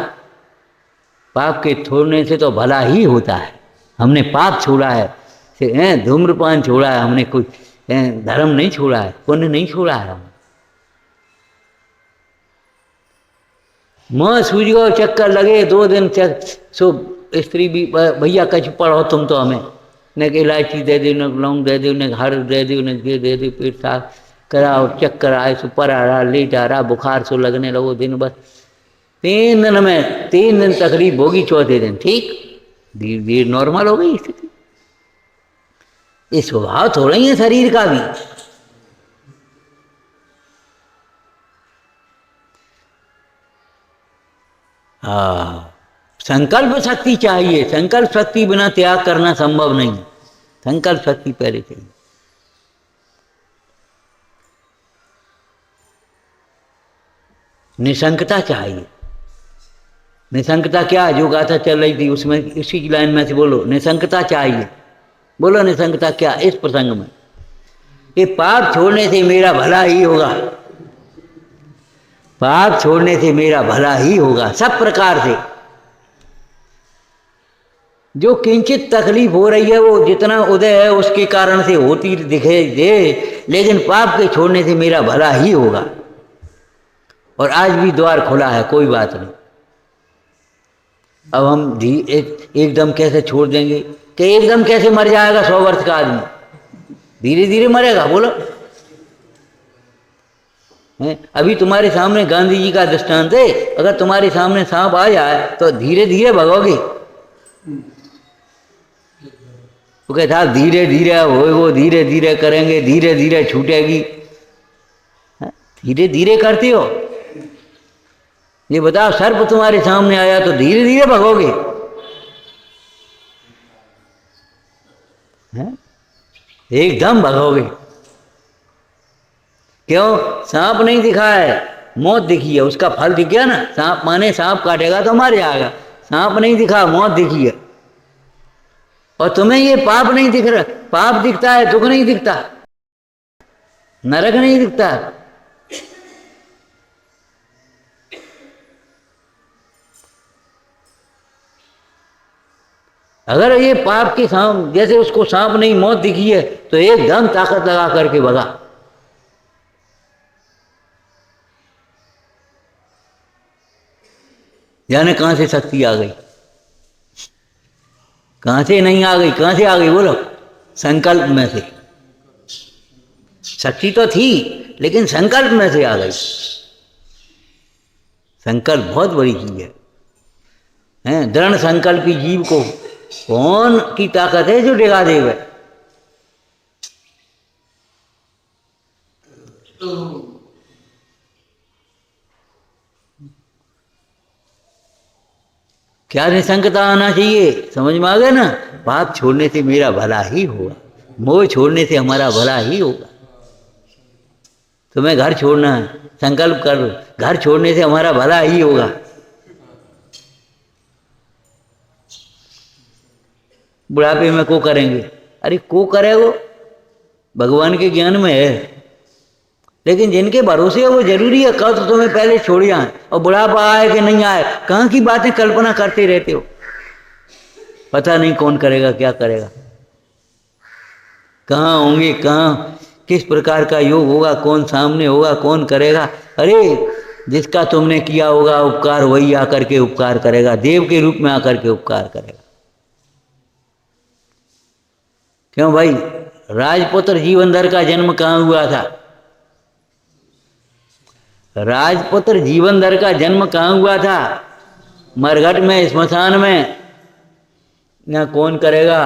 पाप के छोड़ने से तो भला ही होता है। हमने पाप छोड़ा है, धूम्रपान छोड़ा है, हमने कुछ धर्म नहीं छोड़ा है, पुण्य नहीं छोड़ा है। माँ सूझ गो चक्कर लगे 2 दिन सो स्त्री भी भैया कछ पढ़ो तुम तो हमें, न इलायची दे दो, न लौंग दे दो, न हर दे दो, न ये दे दो, पेट साफ कराओ, चक्कर आए सो पर आ रहा, लेट आ रहा, बुखार सो लगने लगो, दिन बस 3 दिन में 3 दिन तकलीफ होगी, चौथे दिन ठीक धीरे धीरे नॉर्मल हो गई स्थिति। ये स्वभाव थोड़ा ही है शरीर का भी। हाँ, संकल्प शक्ति चाहिए, संकल्प शक्ति बिना त्याग करना संभव नहीं, संकल्प शक्ति पहले चाहिए। निशंकता चाहिए। निशंकता क्या, जो गाथा चल रही थी उसमें इसी की लाइन में से बोलो, निशंकता चाहिए। बोलो निशंकता क्या इस प्रसंग में, ये पाप छोड़ने से मेरा भला ही होगा, पाप छोड़ने से मेरा भला ही होगा सब प्रकार से। जो किंचित तकलीफ हो रही है वो जितना उदय है उसके कारण से होती दिखे दे, लेकिन पाप के छोड़ने से मेरा भला ही होगा। और आज भी द्वार खुला है, कोई बात नहीं। अब हम एकदम कैसे छोड़ देंगे, कि एकदम कैसे मर जाएगा 100 वर्ष का आदमी, धीरे धीरे मरेगा। बोलो है? अभी तुम्हारे सामने गांधी जी का दृष्टांत है, अगर तुम्हारे सामने सांप आ जाए तो धीरे धीरे भगोगे, तो कहता है धीरे धीरे वो धीरे धीरे करेंगे, धीरे धीरे छूटेगी। धीरे धीरे करते हो, ये बताओ सर्प तुम्हारे सामने आया तो धीरे धीरे भगोगे हैं? एकदम भगोगे। क्यों? सांप नहीं दिखा है, मौत दिखी है, उसका फल दिख गया ना। सांप माने सांप काटेगा तो मर जाएगा, सांप नहीं दिखा, मौत दिखी है। और तुम्हें ये पाप नहीं दिख रहा, पाप दिखता है, दुख नहीं दिखता, नरक नहीं दिखता। अगर ये पाप के सांप, जैसे उसको सांप नहीं मौत दिखी है तो एकदम ताकत लगा करके भगा। जाने कहां से शक्ति आ गई, कहां से नहीं आ गई, कहां से आ गई बोलो? संकल्प में से। शक्ति तो थी लेकिन संकल्प में से आ गई। संकल्प बहुत बड़ी चीज है। दृढ़ संकल्पी जीव को कौन की ताकत है जो डिगा देवे? क्या निसंकता आना चाहिए, समझ में आ गया ना? पाप छोड़ने से मेरा भला ही होगा, मोह छोड़ने से हमारा भला ही होगा। तुम्हें घर छोड़ना है, संकल्प कर लो, घर छोड़ने से हमारा भला ही होगा। बुढ़ापे में को करेंगे, अरे को करे वो भगवान के ज्ञान में है, लेकिन जिनके भरोसे है वो जरूरी है। कल तो तुम्हें पहले छोड़ जाए और बुढ़ापा आए कि नहीं आए, कहाँ की बातें कल्पना करते रहते हो। पता नहीं कौन करेगा क्या करेगा, कहाँ होंगे, कहाँ किस प्रकार का योग होगा, कौन सामने होगा, कौन करेगा। अरे जिसका तुमने किया होगा उपकार वही आकर के उपकार करेगा, देव के रूप में आकर के उपकार करेगा। क्यों भाई? राजपुत्र जीवनधर का जन्म कहाँ हुआ था? राजपुत्र जीवनधर का जन्म कहाँ हुआ था? मरघट में, स्मशान में। ना कौन करेगा?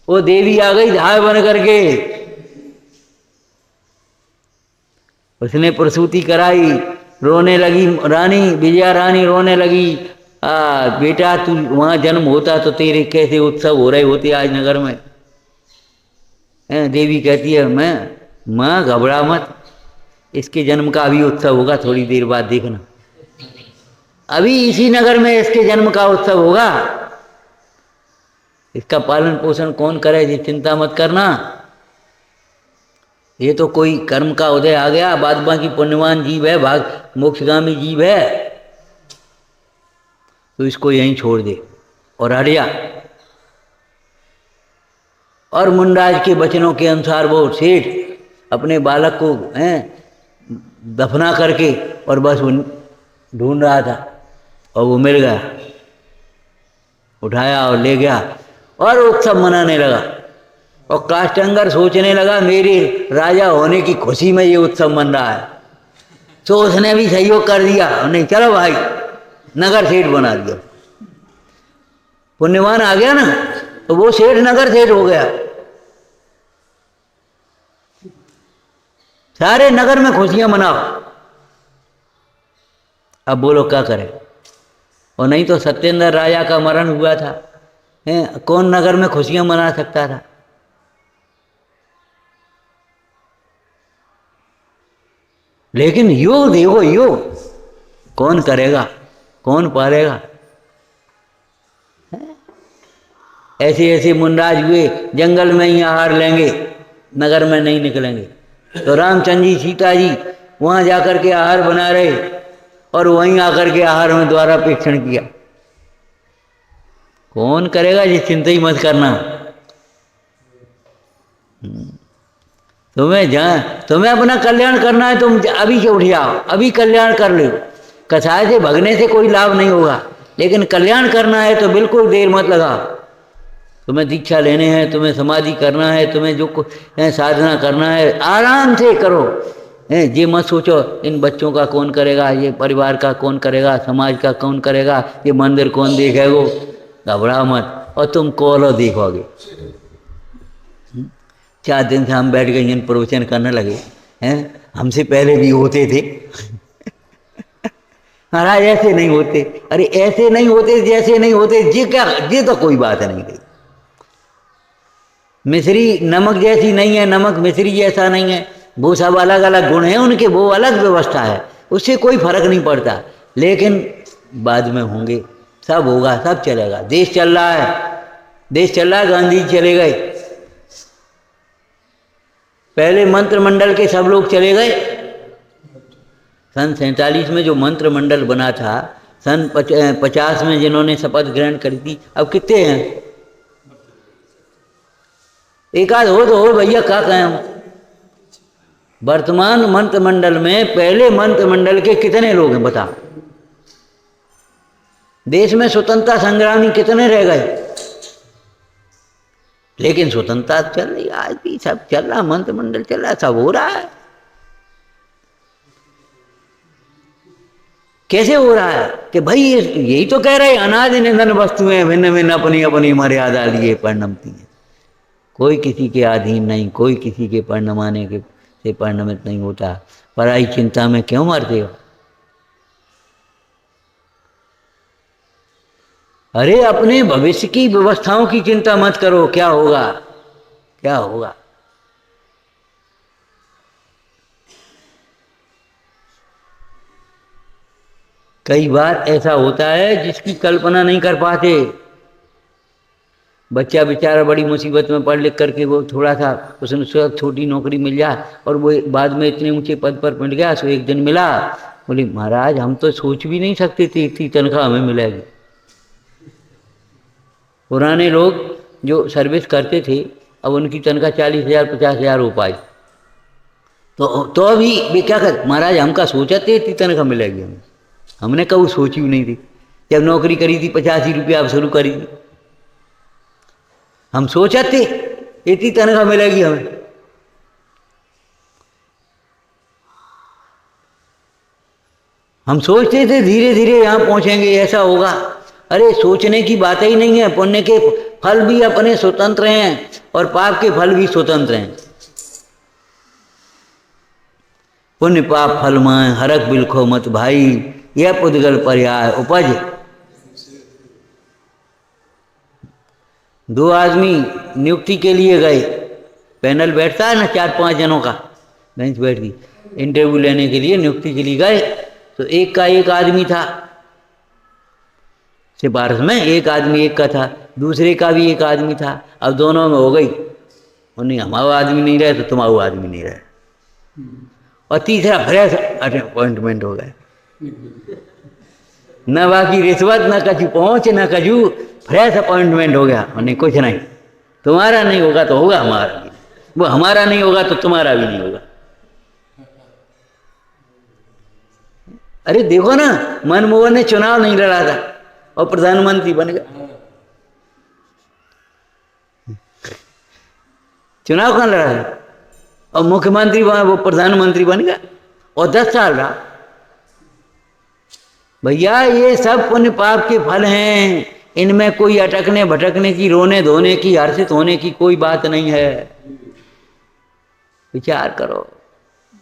वो देवी आ गई धाय बन करके, उसने प्रसूति कराई, रोने लगी रानी, विजया रानी रोने लगी। बेटा तू वहां जन्म होता तो तेरे कैसे उत्सव हो रहे होते आज नगर में। देवी कहती है माँ घबरा मत, इसके जन्म का अभी उत्सव होगा, थोड़ी देर बाद देखना, अभी इसी नगर में इसके जन्म का उत्सव होगा। इसका पालन पोषण कौन करे जी, चिंता मत करना। ये तो कोई कर्म का उदय आ गया, बाद बाकी पुण्यवान जीव है, भाग मोक्षगामी जीव है, तो इसको यहीं छोड़ दे और हट जा। और मुंडाज के वचनों के अनुसार वो सेठ अपने बालक को दफना करके और बस वो ढूंढ रहा था और वो मिल गया, उठाया और ले गया और उत्सव मनाने लगा। और काष्टंगर सोचने लगा मेरे राजा होने की खुशी में ये उत्सव मन रहा है, तो उसने भी सहयोग कर दिया। नहीं चलो भाई, नगर सेठ बना दिया। पुण्यवान आ गया ना, तो वो सेठ नगर सेठ हो गया। सारे नगर में खुशियां मनाओ। अब बोलो क्या करें? और नहीं तो सत्येंद्र राजा का मरण हुआ था, कौन नगर में खुशियां मना सकता था? लेकिन योग देखो, योग कौन करेगा, कौन पालेगा? ऐसे ऐसे मुंडाज हुए, जंगल में ही आहार लेंगे, नगर में नहीं निकलेंगे। तो रामचंद्र जी, सीता जी वहां जाकर के आहार बना रहे और वहीं आकर के आहार में द्वारा पेक्षण किया। कौन करेगा ये, चिंता ही मत करना। तुम्हें अपना कल्याण करना है, तुम अभी से उठ जाओ, अभी कल्याण कर लो। कसाय से भगने से कोई लाभ नहीं होगा, लेकिन कल्याण करना है तो बिल्कुल देर मत लगाओ। तुम्हें दीक्षा लेने हैं, तुम्हें समाधि करना है, तुम्हें जो साधना करना है आराम से करो। ये मत सोचो इन बच्चों का कौन करेगा, ये परिवार का कौन करेगा, समाज का कौन करेगा, ये मंदिर कौन देखेगा। घबरा मत और तुम कॉलो देखोगे। 4 दिन से हम बैठ गए इन प्रवचन करने लगे हैं, हमसे पहले भी होते थे। महाराज ऐसे नहीं होते, अरे ऐसे नहीं होते जैसे नहीं होते, ये क्या, ये तो कोई बात नहीं गई। मिश्री नमक जैसी नहीं है, नमक मिश्री जैसा नहीं है, वो सब अलग अलग गुण हैं उनके, वो अलग व्यवस्था है, उससे कोई फर्क नहीं पड़ता। लेकिन बाद में होंगे, सब होगा, सब चलेगा। देश चल रहा है, देश चल रहा है, गांधी जी चले गए, पहले मंत्रिमंडल के सब लोग चले गए। सन 47 में जो मंत्रिमंडल बना था, सन 50 में जिन्होंने शपथ ग्रहण करी थी, अब कितने हैं? एक आध हो तो हो भैया, क्या कहें हम। वर्तमान मंत्रिमंडल में पहले मंत्रिमंडल के कितने लोग हैं बता। देश में स्वतंत्रता संग्रामी कितने रह गए, लेकिन स्वतंत्रता चल रही, आज भी सब चल रहा, मंत्रिमंडल चल रहा, सब हो रहा है। कैसे हो रहा है कि भाई यही तो कह रहे अनादि निधन वस्तुएं भिन्न भिन्न अपनी अपनी मर्यादा लिए परिणमती हैं। कोई किसी के अधीन नहीं, कोई किसी के परिणमाने के से परिणमित नहीं होता। पराई चिंता में क्यों मरते हो। अरे अपने भविष्य की व्यवस्थाओं की चिंता मत करो, क्या होगा क्या होगा। कई बार ऐसा होता है जिसकी कल्पना नहीं कर पाते। बच्चा बेचारा बड़ी मुसीबत में पढ़ लिख करके वो थोड़ा सा उसने छोटी नौकरी मिल जाए और वो बाद में इतने ऊंचे पद पर पहुंच गया। सो एक दिन मिला, बोली महाराज हम तो सोच भी नहीं सकते थे इतनी तनख्वाह हमें मिलेगी। पुराने लोग जो सर्विस करते थे अब उनकी तनख्वाह 40,000 50,000 हो पाई। तो अभी वे क्या कर, महाराज हम का सोचा थे इतनी तनख्वाह मिलेगी हमें, हमने कभी सोची भी नहीं थी। जब नौकरी करी थी 85 रुपया शुरू करी थी, हम सोचा थे इतनी तनख्वाह मिलेगी हमें। हम सोचते थे धीरे धीरे यहाँ पहुंचेंगे, ऐसा होगा। अरे सोचने की बात ही नहीं है। पुण्य के फल भी अपने स्वतंत्र हैं और पाप के फल भी स्वतंत्र हैं। पुण्य पाप फल माए हरक बिलखो मत भाई, यह पुद्गल पर्याय उपज। दो आदमी नियुक्ति के लिए गए, पैनल बैठता है ना 4-5 जनों का, बेंच बैठ गई, इंटरव्यू लेने के लिए नियुक्ति के लिए गए। तो एक का एक आदमी था, सिफारिश में एक आदमी एक का था, दूसरे का भी एक आदमी था। अब दोनों में हो गई, नहीं हमारा आदमी नहीं रहे तो तुम्हारा आदमी नहीं रहे, और तीसरा फ्रेश अपॉइंटमेंट हो गया। न बाकी रिश्वत न कछु पहुँच न कछु, फ्रेश अपॉइंटमेंट हो गया। और नहीं कुछ नहीं, तुम्हारा नहीं होगा तो होगा हमारा भी, वो हमारा नहीं होगा तो तुम्हारा भी नहीं होगा। अरे देखो ना, मनमोहन ने चुनाव नहीं लड़ा था और प्रधानमंत्री बन गया। चुनाव कहाँ लड़ा है और मुख्यमंत्री वो प्रधानमंत्री बन गया और 10 साल रहा। भैया ये सब पुण्य पाप के फल हैं, इनमें कोई अटकने भटकने की, रोने धोने की, हर्षित होने की कोई बात नहीं है। विचार करो,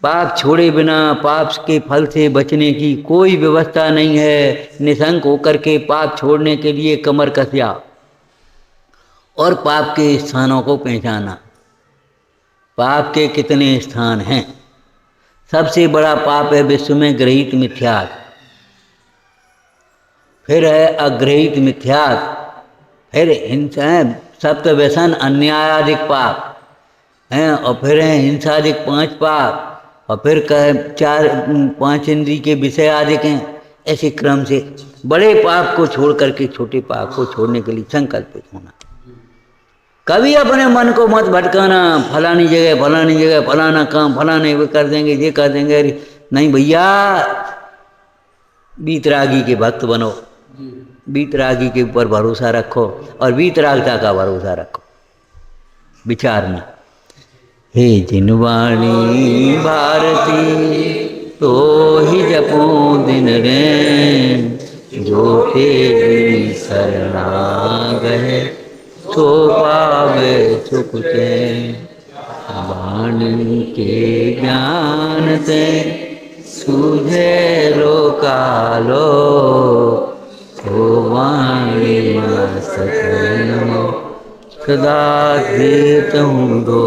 पाप छोड़े बिना पाप के फल से बचने की कोई व्यवस्था नहीं है। निशंक होकर के पाप छोड़ने के लिए कमर कसिया और पाप के स्थानों को पहचाना। पाप के कितने स्थान हैं। सबसे बड़ा पाप है विश्व में गृहीत मिथ्यात्व, फिर है अग्रहित मिथ्यात्व, फिर हिंसा, सप्त व्यसन अन्यायाधिक पाप हैं, और फिर है हिंसाधिक 5 पाप, और फिर 5 इंद्री के विषय आदिक हैं। ऐसे क्रम से बड़े पाप को छोड़ करके छोटे पाप को छोड़ने के लिए संकल्पित होना। कभी अपने मन को मत भटकाना, फलानी जगह फलाना काम फलाने वे कर देंगे, ये कर देंगे। अरे नहीं भैया, वीतरागी के भक्त बनो, वीतरागी के ऊपर भरोसा रखो और वीतरागता का भरोसा रखो। विचारना, हे जिनवाणी भारती तो ही जपो दिन रैन, जो तेरी शरणा गए सो पावे सुख चैन। वाणी के ज्ञान से सूझे लोकालो, तो वाणी सतन सदा देत हूँ दो।